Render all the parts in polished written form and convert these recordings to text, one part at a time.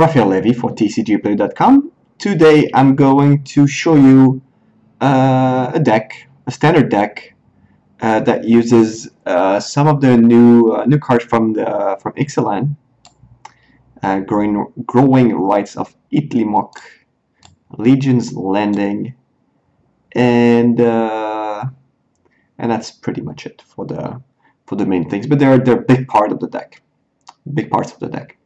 Raphaël for TCGplayer.com. Today I'm going to show you a standard deck that uses some of the new cards from Ixalan, Growing Rites of Itlimoc, Legion's Landing, and that's pretty much it for the main things. But they're a big part of the deck, big parts of the deck.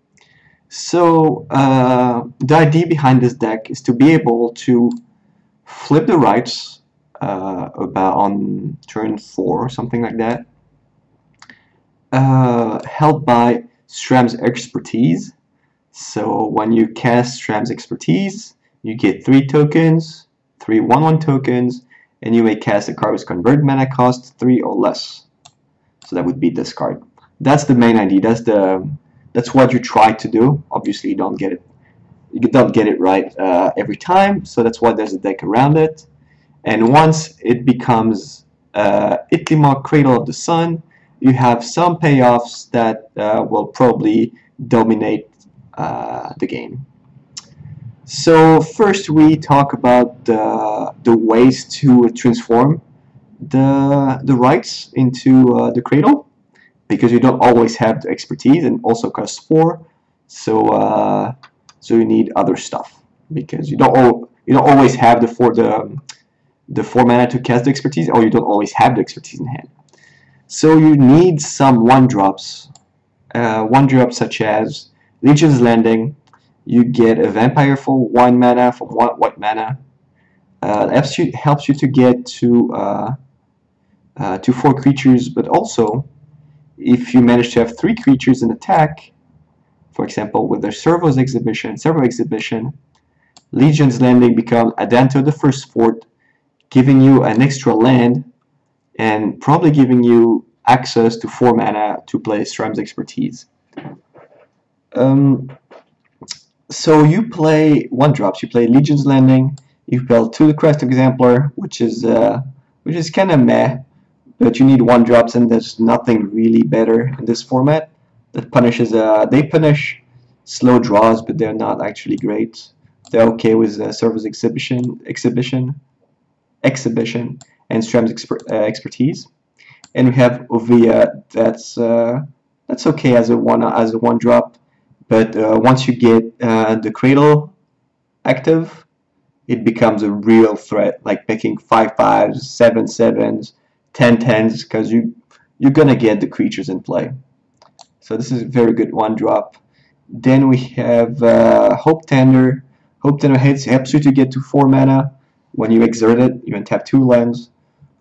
So the idea behind this deck is to be able to flip the rites about on turn 4 or something like that, helped by Stram's Expertise. So when you cast Stram's Expertise, you get 3 tokens, 3 1/1 tokens, and you may cast a card with convert mana cost 3 or less. So that would be this card. That's the main idea. That's what you try to do. Obviously, you don't get it right every time. So that's why there's a deck around it. And once it becomes Itlimoc Cradle of the Sun, you have some payoffs that will probably dominate the game. So first we talk about the ways to transform the rites into the Cradle, because you don't always have the expertise, and also costs 4, so you need other stuff, because you don't always have the 4 mana to cast the expertise, or you don't always have the expertise in hand. So you need some 1-drops, 1-drops such as Legion's Landing. You get a vampire for 1 mana, for 1 white mana. Helps you to get to 4 creatures, but also if you manage to have 3 creatures in attack, for example with the Servo Exhibition, Legion's Landing becomes Adanto the First Fort, giving you an extra land and probably giving you access to 4 mana to play Stram's Expertise. So you play 1-drops. You play Legion's Landing. You play 2 Crest Exemplar, which is kind of meh, but you need 1-drops, and there's nothing really better in this format that punishes. They punish slow draws, but they're not actually great. They're okay with Servo's Exhibition, and Stram's Expertise. And we have Ovia. That's okay as a 1-drop, but once you get the Cradle active, it becomes a real threat, like picking 5/5s, 7/7s, 10/10s, because you're gonna get the creatures in play. So this is a very good 1-drop. Then we have Hope Tender. Hope Tender helps you to get to 4 mana. When you exert it, you untap 2 lands.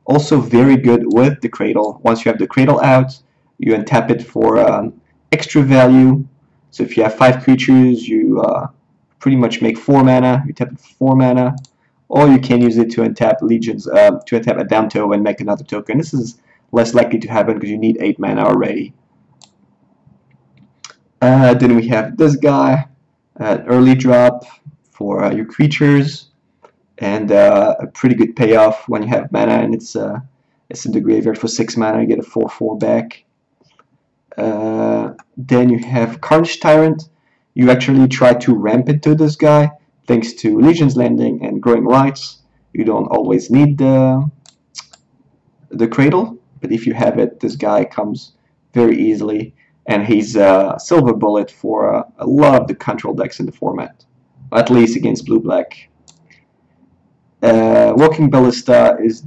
Also very good with the Cradle. Once you have the Cradle out, you untap it for extra value. So if you have 5 creatures, you pretty much make 4 mana. You tap it for 4 mana. Or you can use it to untap Legions, to untap Adanto and make another token. This is less likely to happen because you need 8 mana already. Then we have this guy, early drop for your creatures, and a pretty good payoff when you have mana, and it's in the graveyard for 6 mana. You get a 4/4 back. Then you have Carnage Tyrant. You actually try to ramp into this guy. Thanks to Legion's Landing and Growing Rites, you don't always need the Cradle, but if you have it, this guy comes very easily, and he's a silver bullet for a lot of the control decks in the format, at least against blue-black. Walking Ballista is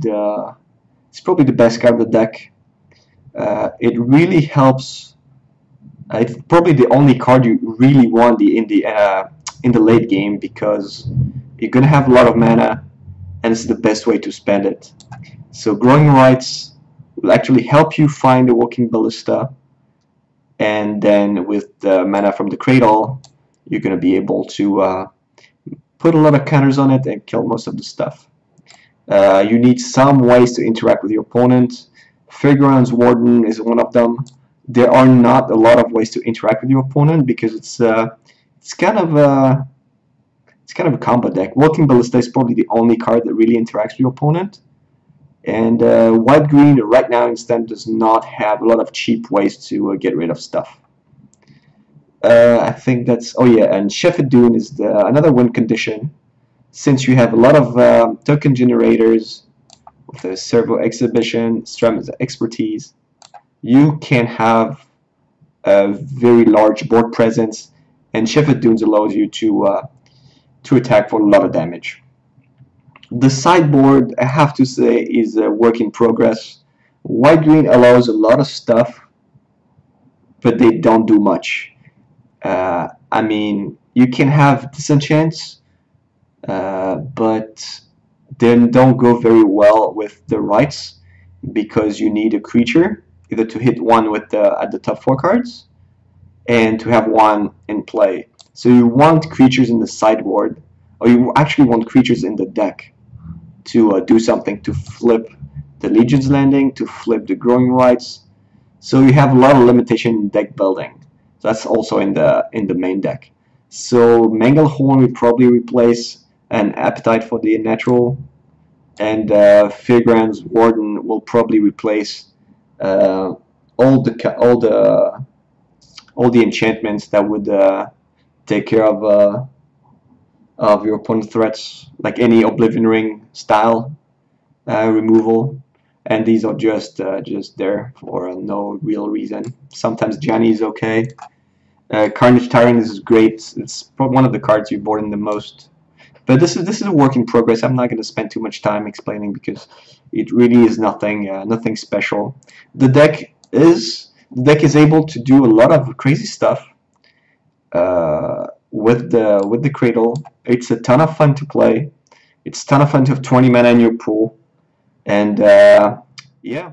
probably the best card of the deck. It really helps. It's probably the only card you really want in the late game, because you're gonna have a lot of mana, and it's the best way to spend it. So Growing Rites will actually help you find the Walking Ballista, and then with the mana from the Cradle, you're gonna be able to put a lot of counters on it and kill most of the stuff. You need some ways to interact with your opponent. Fairgrounds Warden is one of them. There are not a lot of ways to interact with your opponent, because it's kind of a combo deck. Walking Ballista is probably the only card that really interacts with your opponent, and white-green right now instead does not have a lot of cheap ways to get rid of stuff. I think that's, oh yeah, and Shepherd Dune is another win condition. Since you have a lot of token generators with the servo exhibition, Stram's expertise, you can have a very large board presence, and Shepherd Dunes allows you to attack for a lot of damage. The sideboard, I have to say, is a work in progress. White green allows a lot of stuff, but they don't do much. I mean, you can have disenchants, but then don't go very well with the rites because you need a creature either to hit one with at the top 4 cards and to have one in play. So you want creatures in the sideboard, or you actually want creatures in the deck to do something, to flip the Legion's Landing, to flip the Growing Rites. So you have a lot of limitation in deck building. So that's also in the main deck. So Manglehorn will probably replace an Appetite for the Natural, and Fairgrounds Warden will probably replace all the enchantments that would take care of your opponent's threats, like any Oblivion Ring style removal. And these are just there for no real reason. Sometimes Gianni is okay. Carnage Tyrant is great. It's probably one of the cards you board in the most. But this is a work in progress. I'm not going to spend too much time explaining because it really is nothing special. The deck is able to do a lot of crazy stuff with the Cradle. It's a ton of fun to play. It's a ton of fun to have 20 mana in your pool, and yeah.